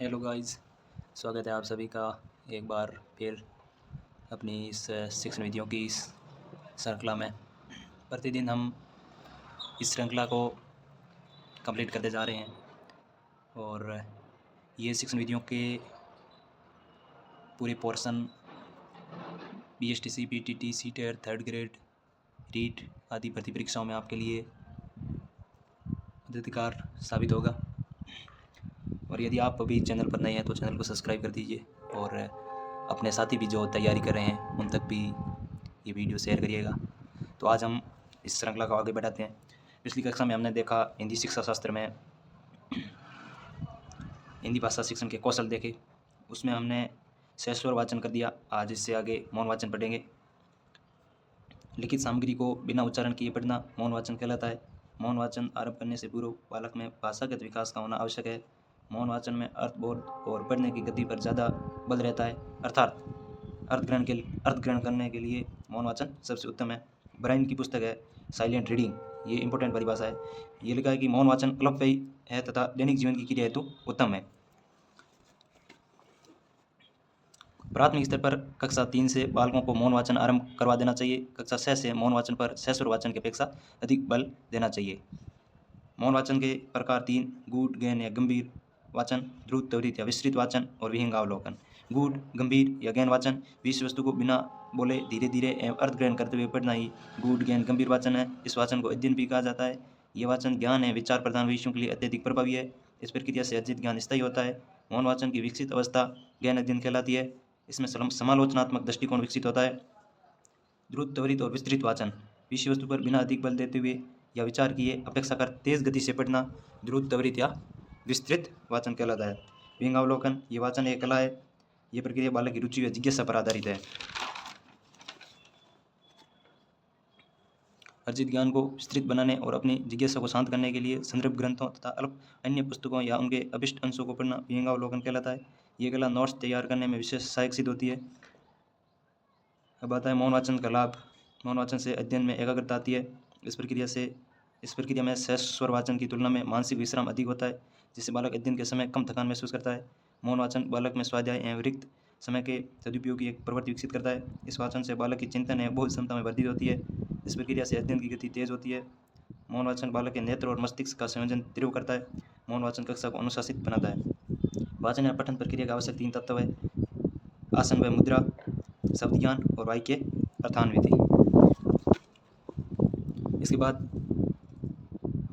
Hello guys, स्वागत है आप सभी का एक बार फिर अपनी इस शिक्षण विधियों की इस श्रृंखला में। प्रतिदिन हम इस श्रृंखला को कंप्लीट करते जा रहे हैं और ये शिक्षण विधियों के पूरे portion BSTC, PTT, CTET, third grade, REET आदि भर्ती परीक्षाओं में आपके लिए मददगार साबित होगा। और यदि आप अभी चैनल पर नए हैं तो चैनल को सब्सक्राइब कर दीजिए और अपने साथी भी जो तैयारी कर रहे हैं उन तक भी ये वीडियो शेयर करिएगा। तो आज हम इस श्रृंखला को आगे बढ़ाते हैं। पिछली कक्षा में हमने देखा हिंदी शिक्षा शास्त्र में हिंदी भाषा शिक्षण के कौशल देखे, उसमें हमने सहस्वर वाचन कर दिया। आज इससे आगे मौन वाचन पढ़ेंगे। लिखित सामग्री को बिना उच्चारण किए पढ़ना मौन वाचन कहलाता है। मौन वाचन आरंभ करने से पूर्व बालक में भाषागत विकास का होना आवश्यक है। मौन वाचन में अर्थबोध और पढ़ने की गति पर ज़्यादा बल रहता है, अर्थात अर्थ ग्रहण करने के लिए मौन वाचन सबसे उत्तम है। ब्राइन की पुस्तक है साइलेंट रीडिंग, ये इंपॉर्टेंट परिभाषा है। ये लिखा है कि मौन वाचन अल्पव्ययी है तथा दैनिक जीवन की क्रिया हेतु उत्तम है। प्राथमिक स्तर पर कक्षा 3 से बालकों को मौन वाचन आरंभ करवा देना चाहिए। कक्षा 6 से मौन वाचन पर सहस्वर वाचन की अपेक्षा अधिक बल देना चाहिए। मौन वाचन के प्रकार 3: गूढ़, गहन या गंभीर वाचन, द्रुत, त्वरित या विस्तृत वाचन और विहंगावलोकन। गूढ़, गंभीर या गहन वाचन विषय वस्तु को बिना बोले धीरे धीरे एवं अर्थ ग्रहण करते हुए पढ़ना ही गूढ़, गहन, गंभीर वाचन है। इस वाचन को अध्ययन भी कहा जाता है। यह वाचन ज्ञान एवं विचार प्रधान विषयों के लिए अत्यधिक प्रभावी है। इस प्रक्रिया से अर्जित ज्ञान स्थायी होता है। मौन वाचन की विकसित अवस्था गहन अध्ययन कहलाती है। इसमें समालोचनात्मक दृष्टिकोण विकसित होता है। द्रुत, त्वरित और विस्तृत वाचन विषय वस्तु पर बिना अधिक बल देते हुए या विचार किए अपेक्षाकृत तेज गति से पढ़ना द्रुत, त्वरित या विस्तृत वाचन कहलाता है। विहंगावलोकन, ये वाचन एक कला है। ये प्रक्रिया बालक की रुचि व जिज्ञासा पर आधारित है। अर्जित ज्ञान को विस्तृत बनाने और अपनी जिज्ञासा को शांत करने के लिए संदर्भ ग्रंथों तथा अल्प अन्य पुस्तकों या उनके अभिष्ट अंशों को पढ़ना विहंगावलोकन कहलाता है। ये कला नोट्स तैयार करने में विशेष सहायक सिद्ध होती है। अब आता है मौन वाचन का लाभ। मौन वाचन से अध्ययन में एकाग्रता आती है। इस प्रक्रिया में सहस्वर वाचन की तुलना में मानसिक विश्राम अधिक होता है, जिससे बालक अध्ययन के समय कम थकान महसूस करता है। मौन वाचन बालक में स्वाध्याय एवं रिक्त समय के सदुपयोग की एक प्रवृत्ति विकसित करता है। इस वाचन से बालक की चिंतन एवं बोध क्षमता में वृद्धि होती है। इस प्रक्रिया से अध्ययन की गति तेज होती है। मौन वाचन बालक के नेत्र और मस्तिष्क का संयोजन तीव्र करता है। मौन वाचन कक्षा को अनुशासित बनाता है। वाचन या पठन प्रक्रिया का आवश्यक 3 तत्व है: आसन व मुद्रा, शब्द ज्ञान और वाक्य अर्थान्विति। इसके बाद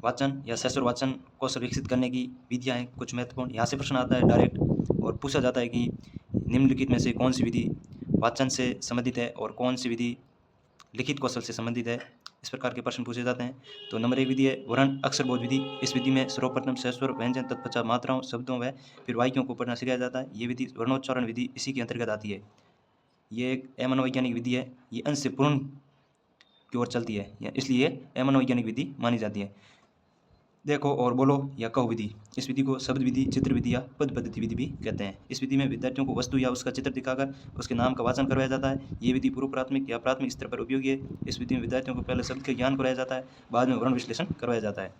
वाचन या सहस्वर वाचन कौशल विकसित करने की विधियाँ हैं कुछ महत्वपूर्ण। यहाँ से प्रश्न आता है डायरेक्ट और पूछा जाता है कि निम्नलिखित में से कौन सी विधि वाचन से संबंधित है और कौन सी विधि लिखित कौशल से संबंधित है। इस प्रकार के प्रश्न पूछे जाते हैं। तो नंबर 1 विधि है वर्ण अक्षरबोध विधि। इस विधि में सर्वप्रथम सहस्वर, व्यंजन, तत्पश्चात मात्राओं, शब्दों व फिर वाक्यों को पढ़ना सिखाया जाता है। ये विधि वर्णोच्चारण विधि इसी के अंतर्गत आती है। ये एक अमनोवैज्ञानिक विधि है। ये अंश से पूर्ण की ओर चलती है, इसलिए अमनोवैज्ञानिक विधि मानी जाती है। देखो और बोलो या कहो विधि, इस विधि को शब्द विधि, चित्र विधि या पद पद्धति विधि भी कहते हैं। इस विधि में विद्यार्थियों को वस्तु या उसका चित्र दिखाकर उसके नाम का वाचन करवाया जाता है। ये विधि पूर्व प्राथमिक या प्राथमिक स्तर पर उपयोगी है। इस विधि में विद्यार्थियों को पहले शब्द का ज्ञान कराया जाता है, बाद में वर्ण विश्लेषण करवाया जाता है।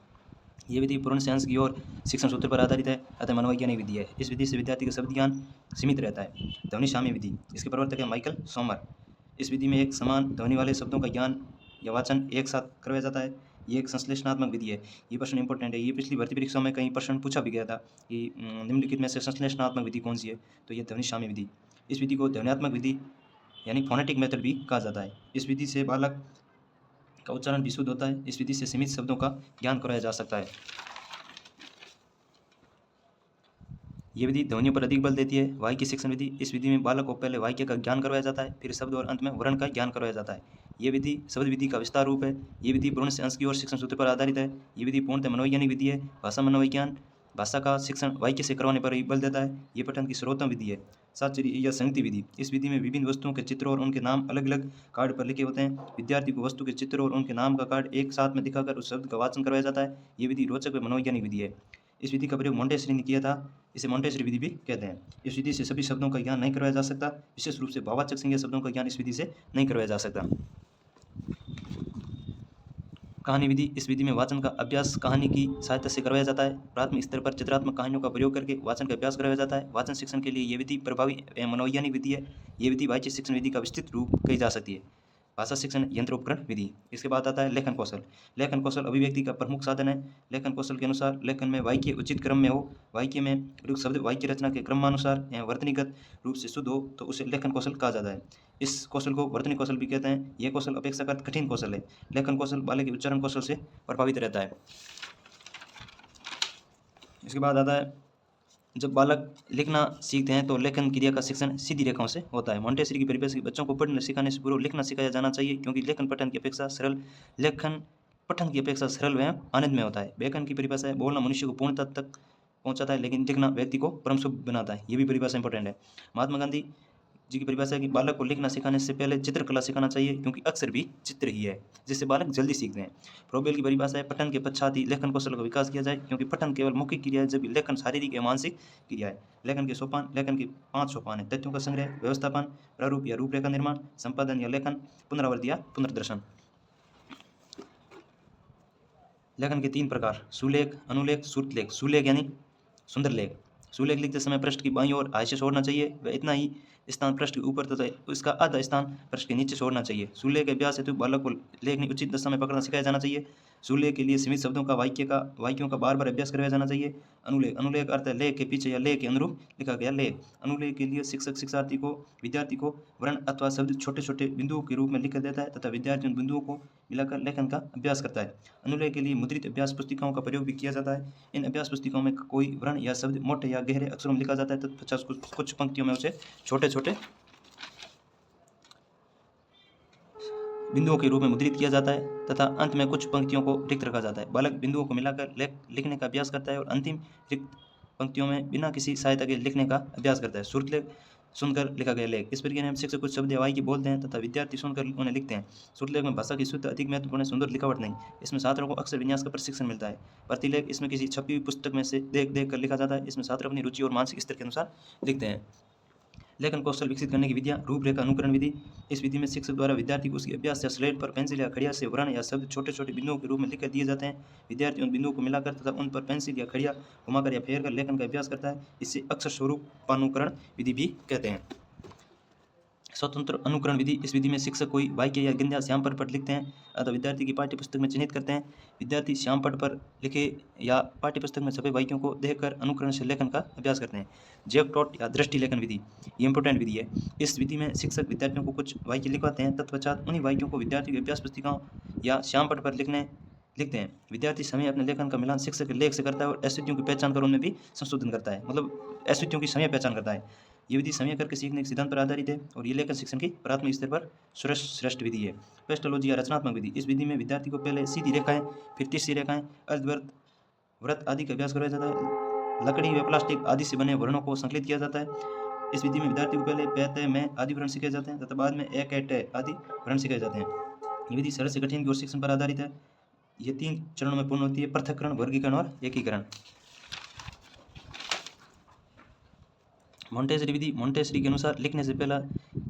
ये विधि पूर्ण से अंश की ओर शिक्षण सूत्र पर आधारित है, अतः मनोवैज्ञानिक विधि है। इस विधि से विद्यार्थी का शब्द ज्ञान सीमित रहता है। ध्वनि शामी विधि, इसके प्रवर्तक है माइकल सोमर। इस विधि में एक समान ध्वनि वाले शब्दों का ज्ञान या वाचन एक साथ करवाया जाता है। ये एक संश्लेषणात्मक विधि है। ये प्रश्न इंपॉर्टेंट है। ये पिछली भर्ती परीक्षा में कई प्रश्न पूछा भी गया था कि निम्नलिखित में से संश्लेषणात्मक विधि कौन सी है, तो ये ध्वनि शामी विधि। इस विधि को ध्वन्यात्मक विधि यानी फोनेटिक मेथड भी कहा जाता है। इस विधि से बालक का उच्चारण भी शुद्ध होता है। इस विधि से सीमित शब्दों का ज्ञान कराया जा सकता है। ये विधि ध्वनियों पर अधिक बल देती है। वाक्य शिक्षण विधि, इस विधि में बालक को पहले वाक्य का ज्ञान करवाया जाता है, फिर शब्द और अंत में वर्ण का ज्ञान करवाया जाता है। ये विधि शब्द विधि का विस्तार रूप है। ये विधि पूर्ण से अंश की ओर शिक्षण सूत्र पर आधारित है। ये विधि पूर्णतः मनोवैज्ञानिक विधि है। भाषा मनोविज्ञान, भाषा का शिक्षण वाक्य से करवाने पर ही बल देता है। ये पठन की सर्वोत्तम विधि है। साक्षरी या संयुक्ति विधि, इस विधि में विभिन्न वस्तुओं के चित्र और उनके नाम अलग अलग कार्ड पर लिखे होते हैं। विद्यार्थी को वस्तु के चित्र और उनके नाम का कार्ड एक साथ में दिखाकर उस शब्द का वाचन करवाया जाता है। ये विधि रोचक व मनोवैज्ञानिक विधि है। इस विधि का प्रयोग मोंटेसरी ने किया था। इसे मोंटेसरी विधि भी कहते हैं। इस विधि से सभी शब्दों का ज्ञान नहीं करवाया जा सकता। विशेष रूप से भाववाचक संज्ञा शब्दों का ज्ञान इस विधि से नहीं करवाया जा सकता। कहानी विधि, इस विधि में वाचन का अभ्यास कहानी की सहायता से करवाया जाता है। प्राथमिक स्तर पर चित्रात्मक कहानियों का प्रयोग करके वाचन का अभ्यास करवाया जाता है। वाचन शिक्षण के लिए ये विधि प्रभावी एवं मनोवैज्ञानिक विधि है। ये विधि वाच्य शिक्षण विधि का विस्तृत रूप कही जा सकती है। भाषा शिक्षण यंत्रोपकरण विधि। इसके बाद आता है लेखन कौशल। लेखन कौशल अभिव्यक्ति का प्रमुख साधन है। लेखन कौशल के अनुसार लेखन में वाक्य उचित क्रम में हो, वाक्य में प्रयुक्त शब्द वाक्य रचना के क्रमानुसार एवं वर्तनीगत रूप से शुद्ध हो तो उसे लेखन कौशल कहा जाता है। इस कौशल को वर्तनी कौशल भी कहते हैं। यह कौशल अपेक्षाकृत कठिन कौशल है। लेखन कौशल बालक के उच्चारण कौशल से प्रभावित रहता है। इसके बाद आता है जब बालक लिखना सीखते हैं तो लेखन क्रिया का शिक्षण सीधी रेखाओं से होता है। मोंटेसरी की परिभाषा के बच्चों को पढ़ने सिखाने से पूर्व लिखना सिखाया जाना चाहिए, क्योंकि लेखन पठन की अपेक्षा सरल व आनंदमय होता है। बेकन की परिभाषा है बोलना मनुष्य को पूर्णता तक पहुंचाता है, लेकिन लिखना व्यक्ति को परम शुभ बनाता है। ये भी परिभाषा इंपॉर्टेंट है। महात्मा गांधी जी की परिभाषा है कि बालक को लिखना सिखाने से पहले चित्रकला सिखाना चाहिए, क्योंकि अक्षर भी चित्र ही है, जिससे बालक जल्दी सीखते हैं। फ्रोबेल की परिभाषा है पठन के पश्चात ही लेखन कौशल का विकास किया जाए, क्योंकि पठन केवल मौखिक क्रिया है, जबकि लेखन शारीरिक एवं मानसिक क्रिया है। लेखन के 5 सोपान है। तथ्यों का संग्रह, व्यवस्थापन, प्रारूप या रूपरेखा निर्माण, संपादन या लेखन, पुनरावृत्ति या पुनर्दर्शन। लेखन के 3 प्रकार: सुलेख, अनुलेख, श्रुतलेख। सुलेख यानी सुंदर लेख। सुलेख लिखते समय पृष्ठ की बाईं ओर हाशिया छोड़ना चाहिए व इतना ही स्थान पृष्ठ के ऊपर तथा इसका आधा स्थान पृष्ठ के नीचे छोड़ना चाहिए। सुलेख के अभ्यास हेतु बालक को लेखनी उचित दशा में पकड़ना सिखाया जाना चाहिए। सुलेख के लिए सीमित शब्दों का वाक्यों का बार बार अभ्यास करवाया जाना चाहिए। अनुलेख अर्थ है लेख के पीछे या लेख के अनुरूप लिखा गया लेख। अनुलेख के लिए शिक्षक विद्यार्थी को वर्ण अथवा शब्द छोटे छोटे बिंदुओं के रूप में लिख देता है तथा विद्यार्थी उन बिंदुओं को मिलाकर लेखन का अभ्यास करता है। अनुलेख के लिए मुद्रित अभ्यास पुस्तिकाओं का प्रयोग भी किया जाता है। इन अभ्यास पुस्तिकाओं में कोई वर्ण या शब्द मोटे या गहरे अक्षरों में लिखा जाता है तथा कुछ पंक्तियों में उसे छोटे छोटे बिंदुओं के रूप में मुद्रित किया जाता है तथा अंत में कुछ पंक्तियों को रिक्त रखा जाता है। बालक बिंदुओं को मिलाकर लिखने का अभ्यास करता है और अंतिम रिक्त पंक्तियों में बिना किसी सहायता के लिखने का अभ्यास करता है। श्रुतलेख सुनकर लिखा गया लेख। इस प्रक्रिया में शिक्षक कुछ शब्द या वाक्य बोलते हैं तथा विद्यार्थी सुनकर उन्हें लिखते हैं। श्रुतलेख में भाषा की शुद्ध अधिक महत्वपूर्ण है, सुंदर लिखावट नहीं। इसमें छात्रों को अक्षर विन्यास का प्रशिक्षण मिलता है। प्रतिलेख, इसमें किसी छपी हुई पुस्तक में से देख कर लिखा जाता है। इसमें छात्र अपनी रुचि और मानसिक स्तर के अनुसार लिखते हैं। लेखन कौशल विकसित करने की विधियाँ: रूपरेखा अनुकरण विधि। इस विधि में शिक्षक द्वारा विद्यार्थी को उसके अभ्यास या स्लेट पर पेंसिल या खड़िया से वर्ण या शब्द छोटे छोटे बिंदुओं के रूप में लिख दिए जाते हैं। विद्यार्थी उन बिंदुओं को मिलाकर तथा उन पर पेंसिल या खड़िया घुमाकर या फेर कर लेखन का अभ्यास करता है। इसे अक्षर स्वरूपानुकरण विधि भी कहते हैं। स्वतंत्र अनुकरण विधि। इस विधि में शिक्षक कोई वाक्य या गद्य श्याम पट पर लिखते हैं अथवा विद्यार्थी की पाठ्यपुस्तक में चिन्हित करते हैं। विद्यार्थी श्याम पट पर लिखे या पाठ्यपुस्तक में छपे वाक्यों को देखकर अनुकरण से लेखन का अभ्यास करते हैं। जैक टॉट या दृष्टि लेखन विधि, ये इंपॉर्टेंट विधि है। इस विधि में शिक्षक विद्यार्थियों को कुछ वाक्य लिखवाते हैं, तत्पश्चात उन्हीं वाक्यों को विद्यार्थी की अभ्यास पुस्तिकाओं या श्याम पट पर लिखते हैं। विद्यार्थी समय अपने लेखन का मिलान शिक्षक के लेख से करता है और अशुद्धियों की पहचान कर उनमें भी संशोधन करता है, मतलब अशुद्धियों की समय पहचान करता है। ये विधि समय करके सीखने के सिद्धांत पर आधारित है और ये लेखन शिक्षण की प्राथमिक स्तर पर श्रेष्ठ विधि है। पेस्टोलॉजी या रचनात्मक विधि। इस विधि में विद्यार्थी को पहले सीधी रेखाएं, फिर तिरछी रेखाएं, अर्धवृत्त, वृत्त आदि का अभ्यास करवाया जाता है। लकड़ी व प्लास्टिक आदि से बने वर्णों को संकलित किया जाता है। इस विधि में विद्यार्थी को पहले पैते में आदि वर्ण सिखाए जाते हैं तथा बाद में एक आदि वर्ण सिखाए जाते हैं। ये विधि सरल से कठिन की ओर शिक्षण पर आधारित है। ये 3 चरणों में पूर्ण होती है: पृथक्करण, वर्गीकरण और एकीकरण। मोंटेसरी विधि। मोंटेसरी के अनुसार लिखने से पहला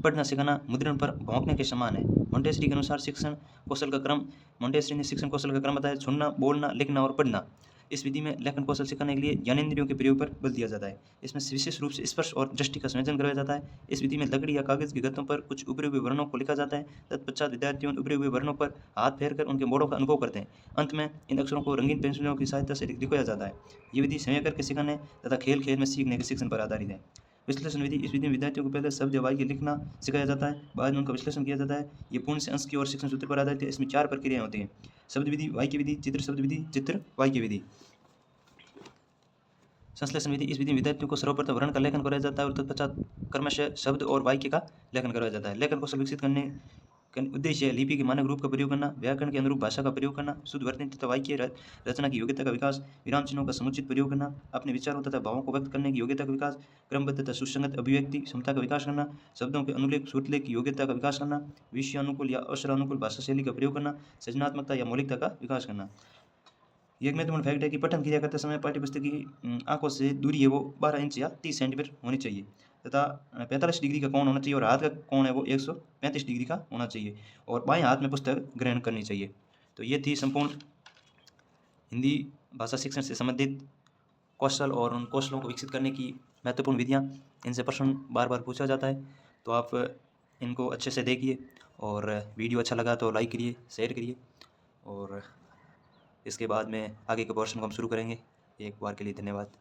पढ़ना सिखाना मुद्रण पर भौंकने के समान है। मोंटेसरी के अनुसार शिक्षण कौशल का क्रम। मोंटेसरी ने शिक्षण कौशल का क्रम बताया: सुनना, बोलना, लिखना और पढ़ना। इस विधि में लेखन कौशल सिखाने के लिए ज्ञानेंद्रियों के प्रयोग पर बल दिया जाता है। इसमें विशेष रूप से स्पर्श और दृष्टि का संयोजन करवाया जाता है। इस विधि में लकड़ी या कागज के गत्तों पर कुछ उभरे हुए वर्णों को लिखा जाता है। तत्पश्चात विद्यार्थी उन उभरे हुए वर्णों पर हाथ फेर कर उनके मोड़ों का अनुभव करते हैं। अंत में इन अक्षरों को रंगीन पेंसिलों की सहायता से लिखवाया जाता है। ये विधि समय करके सिखाने तथा खेल खेल में सीखने के शिक्षण पर आधारित है। विश्लेषण विधि। इस विधि में विद्यार्थियों को पहले शब्द या वाक्य लिखना सिखाया जाता है, बाद में उनका विश्लेषण किया जाता है। ये पूर्ण से अंश की और शिक्षण सूत्र पर आधारित है। इसमें 4 प्रक्रियाएं होती हैं: शब्द विधि, वाक्य विधि, चित्र शब्द विधि, चित्र वाक्य विधि। संश्लेषण विधि। इस विधि में विद्यार्थियों को सर्वप्रथम वर्ण का लेखन कराया जाता है और तत्पश्चात क्रमशः शब्द और वाक्य का लेखन करवाया जाता है। लेखन कौशल विकसित करने का उद्देश्य है लिपि के मानक रूप का प्रयोग करना, व्याकरण के अनुरूप भाषा का प्रयोग करना, शुद्ध वर्तनी तथा वाक्य रचना की योग्यता का विकास, विराम चिन्हों का समुचित प्रयोग करना, अपने विचारों तथा भावों को व्यक्त करने की योग्यता का विकास, क्रमबद्ध तथा सुसंगत अभिव्यक्ति क्षमता का विकास करना, शब्दों के अनुलेख श्रुतलेख की योग्यता का विकास करना, विषयानुकूल या अवसरानुकूल भाषा शैली का प्रयोग करना, सृजनात्मकता या मौलिकता का विकास करना। ये एक महत्वपूर्ण फैक्ट है कि पठन क्रिया करते समय पाठ्यपुस्तक की आंखों से दूरी है वो 12 इंच या 30 सेंटीमीटर होनी चाहिए तथा 45 डिग्री का कोण होना चाहिए और हाथ का कोण है वो 135 डिग्री का होना चाहिए और बाएं हाथ में पुस्तक ग्रहण करनी चाहिए। तो ये थी संपूर्ण हिंदी भाषा शिक्षण से संबंधित कौशल और उन कौशलों को विकसित करने की महत्वपूर्ण विधियाँ। इनसे प्रश्न बार बार पूछा जाता है, तो आप इनको अच्छे से देखिए और वीडियो अच्छा लगा तो लाइक करिए, शेयर करिए। और इसके बाद में आगे के पोर्शन को हम शुरू करेंगे। एक बार के लिए धन्यवाद।